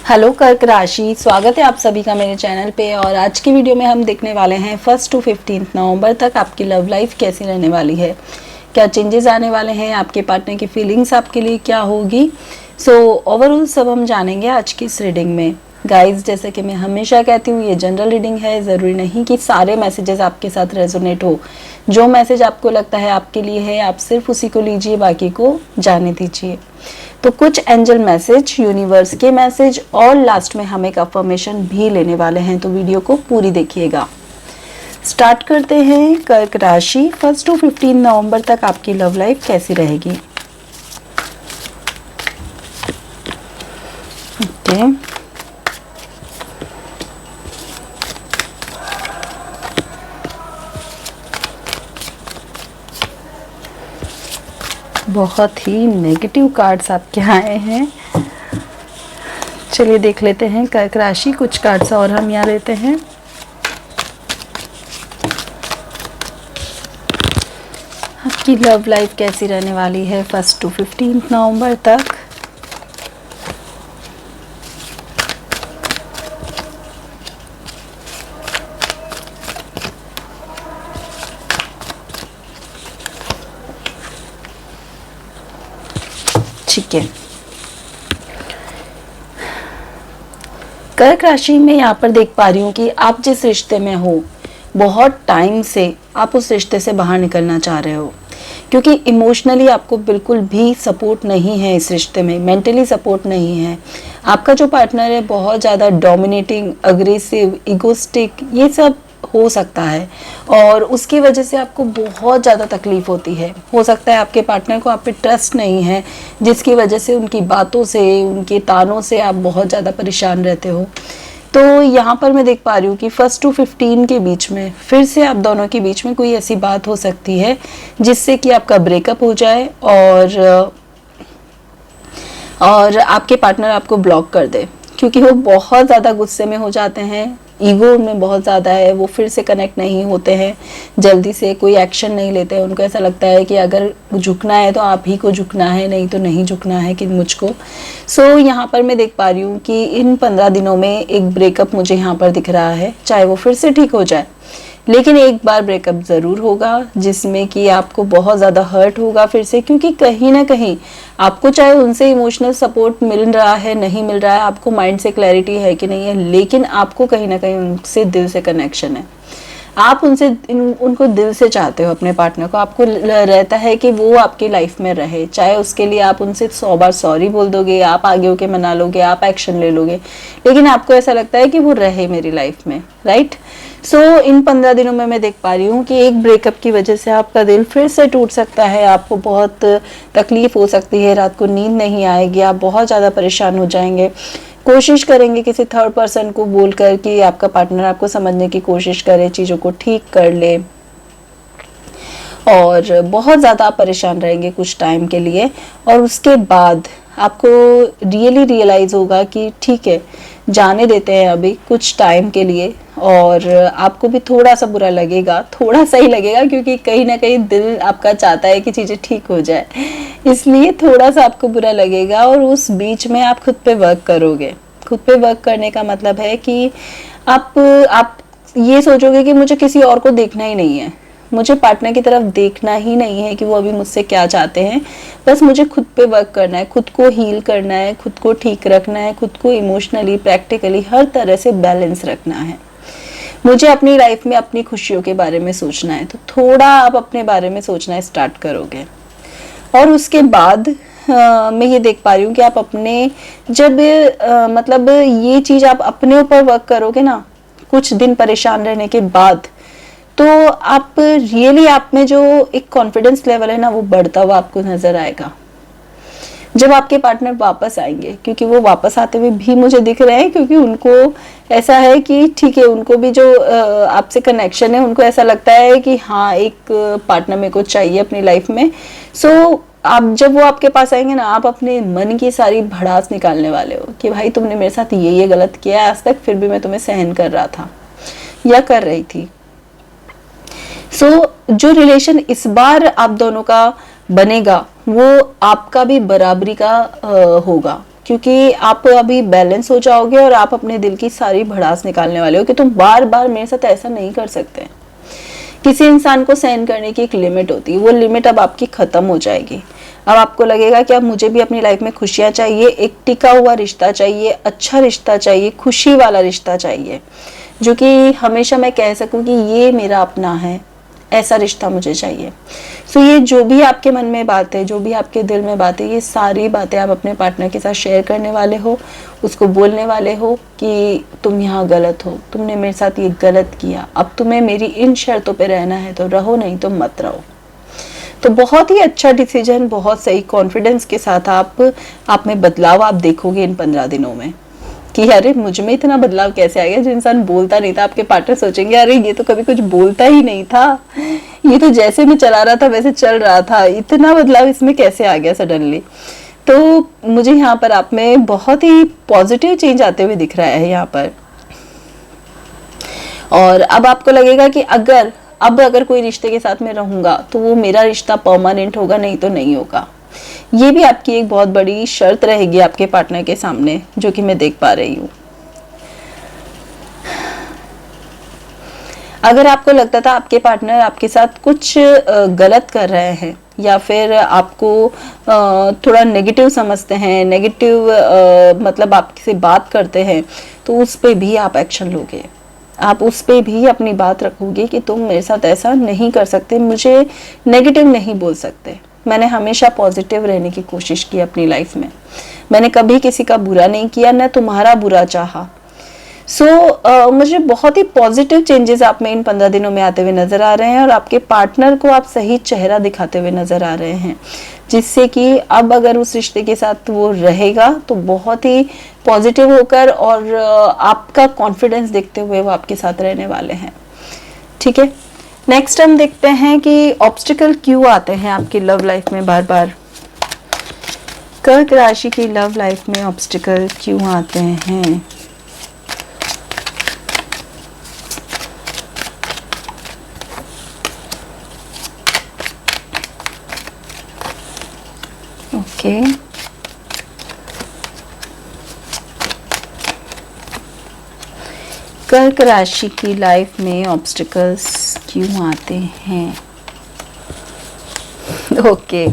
Hello कर्क राशि, स्वागत है आप सभी का मेरे चैनल पे। और आज की वीडियो में हम देखने वाले हैं 1 to 15 नवंबर तक आपकी लव लाइफ कैसी रहने वाली है, क्या चेंजेस आने वाले हैं, आपके पार्टनर की फीलिंग्स आपके लिए क्या होगी। सो ओवरऑल सब हम जानेंगे आज की इस रीडिंग में। गाइज, जैसे कि मैं हमेशा कहती हूँ, ये जनरल रीडिंग है, ज़रूरी नहीं कि सारे मैसेजेस आपके साथ रेजोनेट हो। जो मैसेज आपको लगता है आपके लिए है, आप सिर्फ उसी को लीजिए, बाकी को जाने दीजिए। तो कुछ एंजल मैसेज, यूनिवर्स के मैसेज और लास्ट में हम एक अफर्मेशन भी लेने वाले हैं, तो वीडियो को पूरी देखिएगा। स्टार्ट करते हैं। कर्क राशि, 1 to 15 नवंबर तक आपकी लव लाइफ कैसी रहेगी। ओके, बहुत ही नेगेटिव कार्ड्स आपके आए हैं। चलिए देख लेते हैं कर्क राशि, कुछ कार्ड्स और हम यहाँ लेते हैं। आपकी लव लाइफ कैसी रहने वाली है 1 to 15 नवंबर तक। ठीक है, कर्क राशि में यहाँ पर देख पा रही हूँ कि आप जिस रिश्ते में हो, बहुत टाइम से आप उस रिश्ते से बाहर निकलना चाह रहे हो, क्योंकि इमोशनली आपको बिल्कुल भी सपोर्ट नहीं है इस रिश्ते में, मेंटली सपोर्ट नहीं है। आपका जो पार्टनर है बहुत ज़्यादा डोमिनेटिंग, अग्रेसिव, इगोस्टिक, ये सब हो सकता है और उसकी वजह से आपको बहुत ज़्यादा तकलीफ होती है। हो सकता है आपके पार्टनर को आप पे ट्रस्ट नहीं है, जिसकी वजह से उनकी बातों से, उनके तानों से आप बहुत ज़्यादा परेशान रहते हो। तो यहाँ पर मैं देख पा रही हूँ कि 1 to 15 के बीच में फिर से आप दोनों के बीच में कोई ऐसी बात हो सकती है जिससे कि आपका ब्रेकअप हो जाए और आपके पार्टनर आपको ब्लॉक कर दे, क्योंकि वो बहुत ज़्यादा गुस्से में हो जाते हैं, ईगो उनमें बहुत ज़्यादा है, वो फिर से कनेक्ट नहीं होते हैं, जल्दी से कोई एक्शन नहीं लेते हैं। उनको ऐसा लगता है कि अगर झुकना है तो आप ही को झुकना है, नहीं तो नहीं झुकना है कि मुझको। सो यहाँ पर मैं देख पा रही हूँ कि इन 15 दिनों में एक ब्रेकअप मुझे यहाँ पर दिख रहा है, चाहे वो फिर से ठीक हो जाए, लेकिन एक बार ब्रेकअप ज़रूर होगा जिसमें कि आपको बहुत ज़्यादा हर्ट होगा फिर से, क्योंकि कहीं ना कहीं आपको चाहे उनसे इमोशनल सपोर्ट मिल रहा है, नहीं मिल रहा है, आपको माइंड से क्लैरिटी है कि नहीं है, लेकिन आपको कहीं ना कहीं उनसे दिल से कनेक्शन है। आप उनको दिल से चाहते हो, अपने पार्टनर को। आपको रहता है कि वो आपकी लाइफ में रहे, चाहे उसके लिए आप उनसे 100 बार सॉरी बोल दोगे, आप आगे होके मना लोगे, आप एक्शन ले लोगे, लेकिन आपको ऐसा लगता है कि वो रहे मेरी लाइफ में, राइट। सो इन 15 दिनों में मैं देख पा रही हूँ कि एक ब्रेकअप की वजह से आपका दिल फिर से टूट सकता है, आपको बहुत तकलीफ हो सकती है, रात को नींद नहीं आएगी, आप बहुत ज़्यादा परेशान हो जाएंगे। कोशिश करेंगे किसी थर्ड पर्सन को बोलकर कि आपका पार्टनर आपको समझने की कोशिश करे, चीज़ों को ठीक कर ले, और बहुत ज़्यादा परेशान रहेंगे कुछ टाइम के लिए। और उसके बाद आपको रियली रियलाइज़ होगा कि ठीक है, जाने देते हैं अभी कुछ टाइम के लिए, और आपको भी थोड़ा सा बुरा लगेगा, थोड़ा सा ही लगेगा, क्योंकि कहीं ना कहीं दिल आपका चाहता है कि चीज़ें ठीक हो जाए, इसलिए थोड़ा सा आपको बुरा लगेगा। और उस बीच में आप खुद पे वर्क करोगे। खुद पे वर्क करने का मतलब है कि आप ये सोचोगे कि मुझे किसी और को देखना ही नहीं है, मुझे पार्टनर की तरफ देखना ही नहीं है कि वो अभी मुझसे क्या चाहते हैं, बस मुझे खुद पे वर्क करना है, खुद को हील करना है, खुद को ठीक रखना है, खुद को इमोशनली, प्रैक्टिकली हर तरह से बैलेंस रखना है। मुझे अपनी लाइफ में अपनी खुशियों के बारे में सोचना है, तो थोड़ा आप अपने बारे में सोचना स्टार्ट करोगे। और उसके बाद मैं ये देख पा रही हूँ कि आप अपने जब मतलब ये चीज़ आप अपने ऊपर वर्क करोगे ना, कुछ दिन परेशान रहने के बाद, तो आप रियली आप में जो एक कॉन्फिडेंस लेवल है ना, वो बढ़ता हुआ आपको नजर आएगा जब आपके पार्टनर वापस आएंगे, क्योंकि वो वापस आते हुए भी मुझे दिख रहे हैं, क्योंकि उनको ऐसा है कि ठीक है, उनको भी जो आपसे कनेक्शन है, उनको ऐसा लगता है कि हाँ, एक पार्टनर मेरे को चाहिए अपनी लाइफ में। सो आप जब वो आपके पास आएंगे ना, आप अपने मन की सारी भड़ास निकालने वाले हो कि भाई तुमने मेरे साथ ये गलत किया आज तक, फिर भी मैं तुम्हें सहन कर रहा था या कर रही थी। जो रिलेशन इस बार आप दोनों का बनेगा, वो आपका भी बराबरी का होगा, क्योंकि आप अभी बैलेंस हो जाओगे और आप अपने दिल की सारी भड़ास निकालने वाले हो कि तुम बार बार मेरे साथ ऐसा नहीं कर सकते। किसी इंसान को सहन करने की एक लिमिट होती है, वो लिमिट अब आपकी खत्म हो जाएगी। अब आपको लगेगा कि अब मुझे भी अपनी लाइफ में खुशियां चाहिए, एक टिका हुआ रिश्ता चाहिए, अच्छा रिश्ता चाहिए, खुशी वाला रिश्ता चाहिए, जो कि हमेशा मैं कह सकूं कि ये मेरा अपना है, ऐसा रिश्ता मुझे चाहिए। सो ये जो भी आपके मन में बात है, जो भी आपके दिल में बात है, ये सारी बातें आप अपने पार्टनर के साथ शेयर करने वाले हो, उसको बोलने वाले हो कि तुम यहाँ गलत हो, तुमने मेरे साथ ये गलत किया, अब तुम्हें मेरी इन शर्तों पे रहना है तो रहो, नहीं तो मत रहो। तो बहुत ही अच्छा डिसीजन, बहुत सही कॉन्फिडेंस के साथ आप में बदलाव आप देखोगे इन 15 दिनों में कि अरे मुझ में इतना बदलाव कैसे आ गया। जो इंसान बोलता नहीं था, आपके पार्टनर सोचेंगे अरे ये तो कभी कुछ बोलता ही नहीं था, ये तो जैसे मैं चला रहा था वैसे चल रहा था, इतना बदलाव इसमें कैसे आ गया सडनली। तो मुझे यहाँ पर आप में बहुत ही पॉजिटिव चेंज आते हुए दिख रहा है यहाँ पर। और अब आपको लगेगा कि अगर कोई रिश्ते के साथ में रहूंगा तो वो मेरा रिश्ता परमानेंट होगा, नहीं तो नहीं होगा। ये भी आपकी एक बहुत बड़ी शर्त रहेगी आपके पार्टनर के सामने, जो कि मैं देख पा रही हूँ। अगर आपको लगता था आपके पार्टनर आपके साथ कुछ गलत कर रहे हैं या फिर आपको थोड़ा नेगेटिव समझते हैं, नेगेटिव मतलब आपसे बात करते हैं, तो उस पे भी आप एक्शन लोगे। आप उस पे भी अपनी बात रखोगे कि तुम मेरे साथ ऐसा नहीं कर सकते, मुझे नेगेटिव नहीं बोल सकते। मैंने हमेशा पॉजिटिव रहने की कोशिश की अपनी लाइफ में, मैंने कभी किसी का बुरा नहीं किया, न तुम्हारा बुरा चाहा। मुझे बहुत ही पॉजिटिव चेंजेस आप में इन 15 दिनों में आते हुए नजर आ रहे हैं और आपके पार्टनर को आप सही चेहरा दिखाते हुए नजर आ रहे हैं, जिससे कि अब अगर उस रिश्ते के साथ वो रहेगा तो बहुत ही पॉजिटिव होकर और आपका कॉन्फिडेंस देखते हुए वो आपके साथ रहने वाले हैं। ठीक है, नेक्स्ट हम देखते हैं कि ऑब्स्टिकल क्यों आते हैं आपकी लव लाइफ में बार बार। कर्क राशि की लव लाइफ में ऑब्स्टिकल क्यों आते हैं? ओके, कर्क राशि की लाइफ में ऑब्स्टिकल्स क्यों आते हैं? ओके,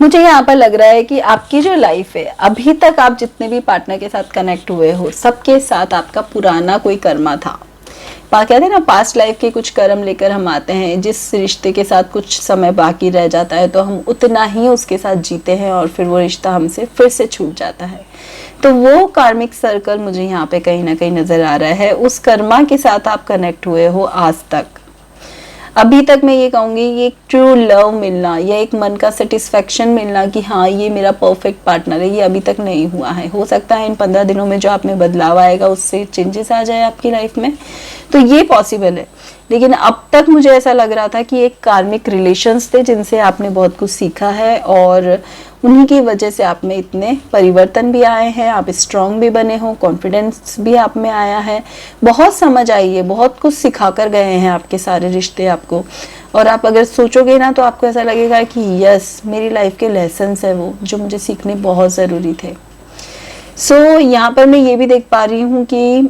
मुझे यहाँ पर लग रहा है कि आपकी जो लाइफ है, अभी तक आप जितने भी पार्टनर के साथ कनेक्ट हुए हो, सबके साथ आपका पुराना कोई कर्मा था। कहते हैं ना, पास्ट लाइफ के कुछ कर्म लेकर हम आते हैं। जिस रिश्ते के साथ कुछ समय बाकी रह जाता है तो हम उतना ही उसके साथ जीते हैं और फिर वो रिश्ता हमसे फिर से छूट जाता है। तो वो कार्मिक सर्कल मुझे यहाँ पे कहीं ना कहीं नजर आ रहा है। उस कर्मा के साथ आप कनेक्ट हुए हो आज तक। अभी तक मैं ये कहूँगी, ये एक ट्रू लव मिलना या एक मन का सेटिस्फेक्शन मिलना कि हाँ ये मेरा परफेक्ट पार्टनर है, ये अभी तक नहीं हुआ है। हो सकता है इन 15 दिनों में जो आप में बदलाव आएगा उससे चेंजेस आ जाए आपकी लाइफ में, तो ये पॉसिबल है। लेकिन अब तक मुझे ऐसा लग रहा था कि एक कार्मिक रिलेशंस थे जिनसे आपने बहुत कुछ सीखा है और उन्हीं की वजह से आप में इतने परिवर्तन भी आए हैं, आप स्ट्रांग भी बने हो, कॉन्फिडेंस भी आप में आया है, बहुत समझ आई है, बहुत कुछ सिखा कर गए हैं आपके सारे रिश्ते आपको। और आप अगर सोचोगे ना तो आपको ऐसा लगेगा कि यस, मेरी लाइफ के लेसन्स है वो जो मुझे सीखने बहुत ज़रूरी थे। यहाँ पर मैं ये भी देख पा रही हूँ कि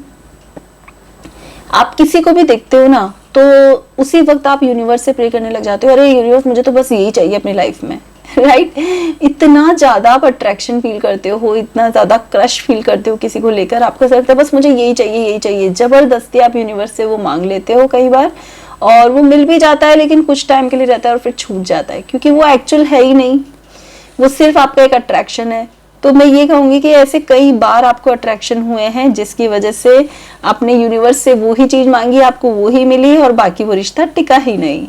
आप किसी को भी देखते हो ना तो उसी वक्त आप यूनिवर्स से प्रे करने लग जाते हो, अरे यूनिवर्स मुझे तो बस यही चाहिए अपनी लाइफ में, राइट? इतना ज्यादा आप अट्रैक्शन फील करते हो, इतना ज्यादा क्रश फील करते हो किसी को लेकर, आपको ऐसा लगता है बस मुझे यही चाहिए, यही चाहिए। जबरदस्ती आप यूनिवर्स से वो मांग लेते हो कई बार, और वो मिल भी जाता है लेकिन कुछ टाइम के लिए रहता है और फिर छूट जाता है, क्योंकि वो एक्चुअल है ही नहीं, वो सिर्फ आपका एक अट्रैक्शन है। तो मैं ये कहूंगी कि ऐसे कई बार आपको अट्रैक्शन हुए हैं जिसकी वजह से आपने यूनिवर्स से वो ही चीज मांगी, आपको वो ही मिली और बाकी वो रिश्ता टिका ही नहीं।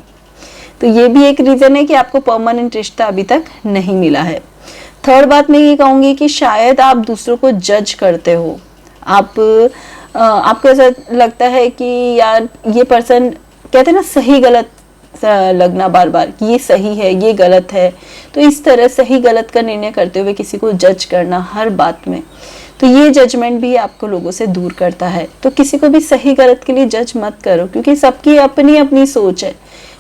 तो ये भी एक रीजन है कि आपको परमानेंट रिश्ता अभी तक नहीं मिला है। थर्ड बात मैं ये कहूंगी कि शायद आप दूसरों को जज करते हो। आपको ऐसा लगता है कि यार ये पर्सन, कहते हैं ना सही गलत लगना बार बार कि ये सही है ये गलत है, तो इस तरह सही गलत का निर्णय करते हुए किसी को जज करना हर बात में, तो ये जजमेंट भी आपको लोगों से दूर करता है। तो किसी को भी सही गलत के लिए जज मत करो, क्योंकि सबकी अपनी अपनी सोच है।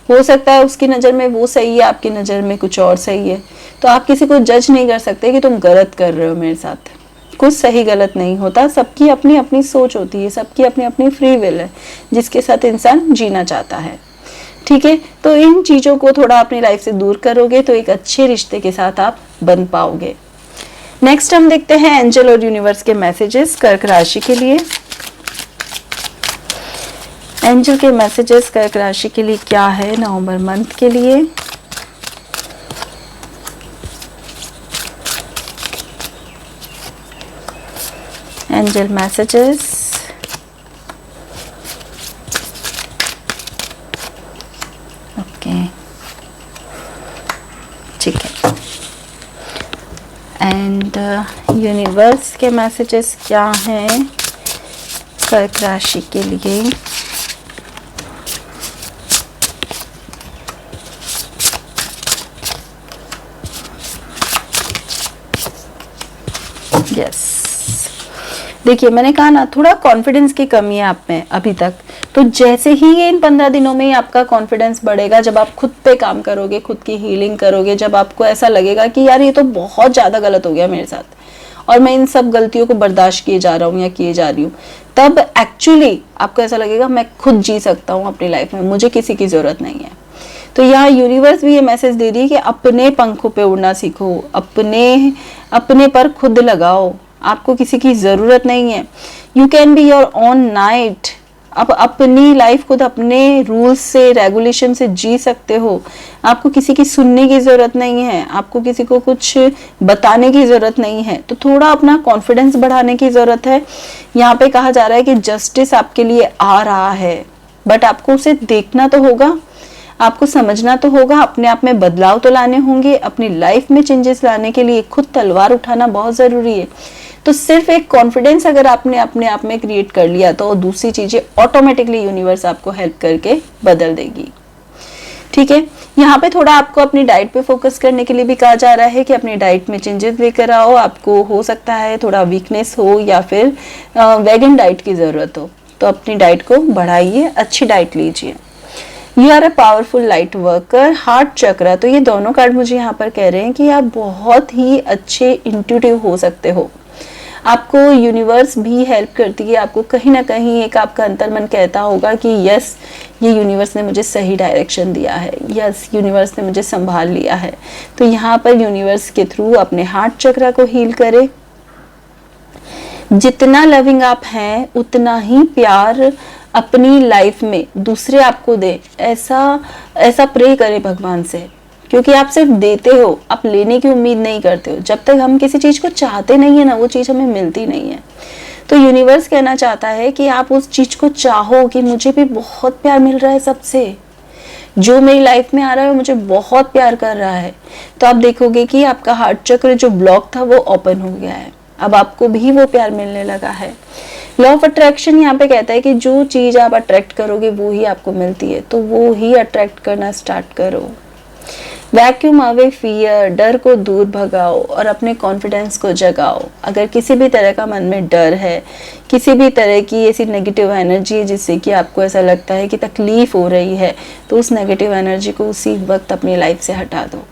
हो सकता है उसकी नज़र में वो सही है, आपकी नज़र में कुछ और सही है। तो आप किसी को जज नहीं कर सकते कि तुम गलत कर रहे हो मेरे साथ, कुछ सही गलत नहीं होता, सबकी अपनी अपनी सोच होती है, सबकी अपनी अपनी फ्री विल है जिसके साथ इंसान जीना चाहता है। ठीक है, तो इन चीज़ों को थोड़ा अपनी लाइफ से दूर करोगे तो एक अच्छे रिश्ते के साथ आप बन पाओगे। नेक्स्ट हम देखते हैं एंजल और यूनिवर्स के मैसेजेस कर्क राशि के लिए। एंजल के मैसेजेस कर्क राशि के लिए क्या है नवंबर मंथ के लिए। एंजल मैसेजेस, ओके ठीक है। एंड यूनिवर्स के मैसेजेस क्या हैं कर्क राशि के लिए। यस, देखिए मैंने कहा ना थोड़ा कॉन्फिडेंस की कमी है आप में अभी तक, तो जैसे ही ये इन 15 दिनों में ही आपका कॉन्फिडेंस बढ़ेगा, जब आप खुद पे काम करोगे, खुद की हीलिंग करोगे, जब आपको ऐसा लगेगा कि यार ये तो बहुत ज़्यादा गलत हो गया मेरे साथ और मैं इन सब गलतियों को बर्दाश्त किए जा रहा हूँ या किए जा रही हूँ, तब एक्चुअली आपको ऐसा लगेगा मैं खुद जी सकता हूँ अपनी लाइफ में, मुझे किसी की ज़रूरत नहीं है। तो यहाँ यूनिवर्स भी ये मैसेज दे रही है कि अपने पंखों पे उड़ना सीखो, अपने पर खुद लगाओ, आपको किसी की ज़रूरत नहीं है। You can be your own night, आप अपनी लाइफ खुद अपने रूल्स से, रेगुलेशन से जी सकते हो। आपको किसी की सुनने की ज़रूरत नहीं है, आपको किसी को कुछ बताने की ज़रूरत नहीं है। तो थोड़ा अपना कॉन्फिडेंस बढ़ाने की ज़रूरत है। यहाँ पे कहा जा रहा है कि जस्टिस आपके लिए आ रहा है, बट आपको उसे देखना तो होगा, आपको समझना तो होगा, अपने आप में बदलाव तो लाने होंगे, अपनी लाइफ में चेंजेस लाने के लिए खुद तलवार उठाना बहुत ज़रूरी है। तो सिर्फ एक कॉन्फिडेंस अगर आपने अपने आप में क्रिएट कर लिया तो दूसरी चीज़ें ऑटोमेटिकली यूनिवर्स आपको हेल्प करके बदल देगी। ठीक है, यहाँ पे थोड़ा आपको अपनी डाइट पे फोकस करने के लिए भी कहा जा रहा है कि अपनी डाइट में चेंजेस लेकर आओ। आपको हो सकता है थोड़ा वीकनेस हो या फिर वेगन डाइट की ज़रूरत हो, तो अपनी डाइट को बढ़ाइए, अच्छी डाइट लीजिए। You are a powerful light worker, heart chakra, तो ये दोनों कार्ड मुझे यहाँ पर कह रहे हैं कि आप बहुत ही अच्छे इंट्यूटिव हो सकते हो। आपको यूनिवर्स भी हेल्प करती है, आपको कहीं ना कहीं एक आपका अंतर्मन कहता होगा कि यस ये यूनिवर्स ने मुझे सही डायरेक्शन दिया है, यस यूनिवर्स ने मुझे संभाल लिया है। तो यहाँ पर यूनिवर्स के थ्रू अपने हार्ट चक्र को हील करें। जितना लविंग आप हैं उतना ही प्यार अपनी लाइफ में दूसरे आपको दे, ऐसा प्रे करें भगवान से, क्योंकि आप सिर्फ देते हो, आप लेने की उम्मीद नहीं करते हो। जब तक हम किसी चीज़ को चाहते नहीं है ना, वो चीज़ हमें मिलती नहीं है। तो यूनिवर्स कहना चाहता है कि आप उस चीज़ को चाहो कि मुझे भी बहुत प्यार मिल रहा है सबसे, जो मेरी लाइफ में आ रहा है मुझे बहुत प्यार कर रहा है। तो आप देखोगे कि आपका हार्ट चक्र जो ब्लॉक था वो ओपन हो गया है, अब आपको भी वो प्यार मिलने लगा है। लॉ ऑफ अट्रैक्शन यहाँ पे कहता है कि जो चीज़ आप अट्रैक्ट करोगे वो ही आपको मिलती है, तो वो ही अट्रैक्ट करना स्टार्ट करो। वैक्यूम अवे फियर, डर को दूर भगाओ और अपने कॉन्फिडेंस को जगाओ। अगर किसी भी तरह का मन में डर है, किसी भी तरह की ऐसी नेगेटिव एनर्जी है जिससे कि आपको ऐसा लगता है कि तकलीफ हो रही है, तो उस नेगेटिव एनर्जी को उसी वक्त अपनी लाइफ से हटा दो।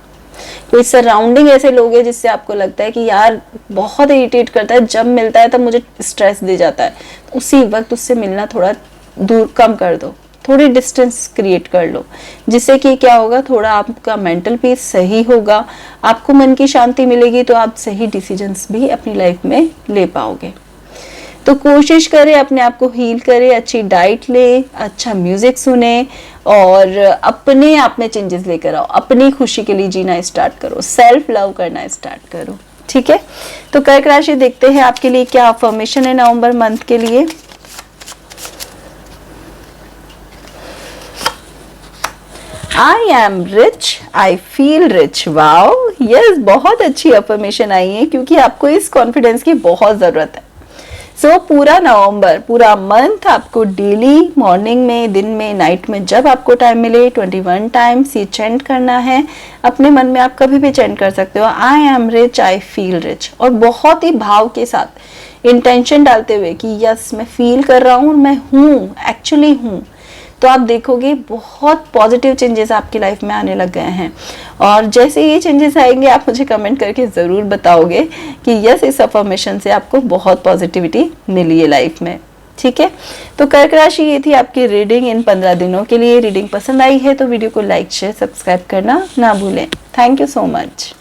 कोई सराउंडिंग ऐसे लोग हैं जिससे आपको लगता है कि यार बहुत इरिटेट करता है, जब मिलता है तब मुझे स्ट्रेस दे जाता है, तो उसी वक्त उससे मिलना थोड़ा दूर कम कर दो, थोड़ी डिस्टेंस क्रिएट कर लो, जिससे कि क्या होगा, थोड़ा आपका मेंटल पीस सही होगा, आपको मन की शांति मिलेगी, तो आप सही डिसीजंस भी अपनी लाइफ में ले पाओगे। तो कोशिश करें अपने आप को हील करें, अच्छी डाइट ले, अच्छा म्यूजिक सुने और अपने आप में चेंजेस लेकर आओ, अपनी खुशी के लिए जीना स्टार्ट करो, सेल्फ लव करना स्टार्ट करो। ठीक है, तो कर्क राशि देखते हैं आपके लिए क्या अफर्मेशन है नवंबर मंथ के लिए। I am rich, I feel rich. Wow, yes, बहुत अच्छी अफर्मेशन आई है क्योंकि आपको इस कॉन्फिडेंस की बहुत ज़रूरत है। सो पूरा नवंबर, पूरा मंथ आपको डेली मॉर्निंग में, दिन में, नाइट में, जब आपको टाइम मिले 21 टाइम्स ये चैंट करना है। अपने मन में आप कभी भी चैंट कर सकते हो, I am rich, I feel rich, और बहुत ही भाव के साथ इंटेंशन डालते हुए कि यस मैं फील कर रहा हूँ, मैं हूँ, एक्चुअली हूँ। तो आप देखोगे बहुत पॉजिटिव चेंजेस आपकी लाइफ में आने लग गए हैं। और जैसे ये चेंजेस आएंगे आप मुझे कमेंट करके ज़रूर बताओगे कि यस, इस अफर्मेशन से आपको बहुत पॉजिटिविटी मिली है लाइफ में। ठीक है, तो कर्क राशि ये थी आपकी रीडिंग इन 15 दिनों के लिए। रीडिंग पसंद आई है तो वीडियो को लाइक शेयर सब्सक्राइब करना ना भूलें। Thank you so much.